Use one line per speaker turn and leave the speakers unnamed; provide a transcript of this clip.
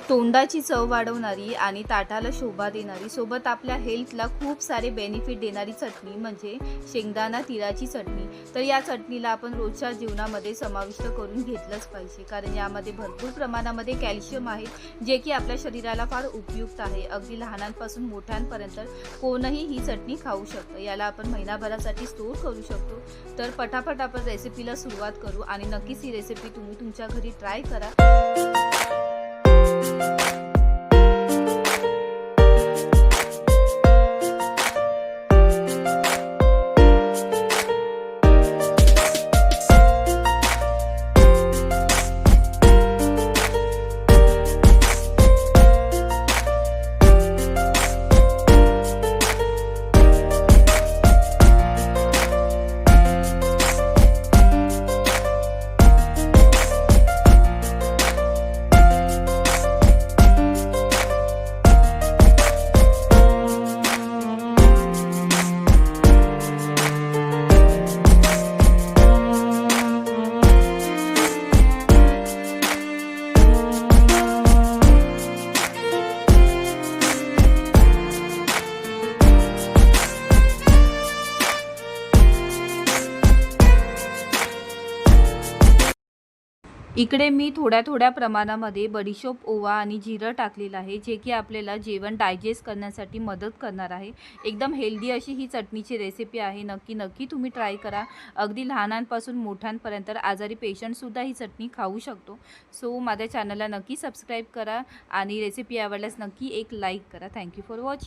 तोंडाची चव वाढवणारी आणि ताटाला शोभा देणारी, सोबत आपल्या हेल्थला खूप सारे बेनिफिट देणारी चटणी म्हणजे शेंगदाणा तिळाची चटणी. तर या चटणीला आपण रोजच्या जीवनामध्ये समाविष्ट करून घेतलंच पाहिजे, कारण यामध्ये भरपूर प्रमाणामध्ये कॅल्शियम आहे, जे की आपल्या शरीराला फार उपयुक्त आहे. अगदी लहानांपासून मोठ्यांपर्यंत कोणीही ही चटणी खाऊ शकतं. याला आपण महिनाभरासाठी स्टोर करू शकतो. तर पटापट आपण रेसिपीला सुरुवात करू आणि नक्कीच ही रेसिपी तुम्ही तुमच्या घरी ट्राय करा. इकडे मी थोड्या प्रमाणामध्ये बडीशोप, ओवा आणि जिरं टाकलेलं आहे, जे की आपल्याला जेवण डायजेस्ट करण्यासाठी मदत करणार आहे. एकदम हेल्दी अशी ही चटणीची रेसिपी आहे. नक्की तुम्ही ट्राय करा. अगदी लहानांपासून मोठ्यांपर्यंत आजारी पेशंटसुद्धा ही चटणी खाऊ शकतो. सो माझ्या चॅनलला नक्की सबस्क्राईब करा आणि रेसिपी आवडल्यास नक्की एक लाईक करा. Thank you for watching.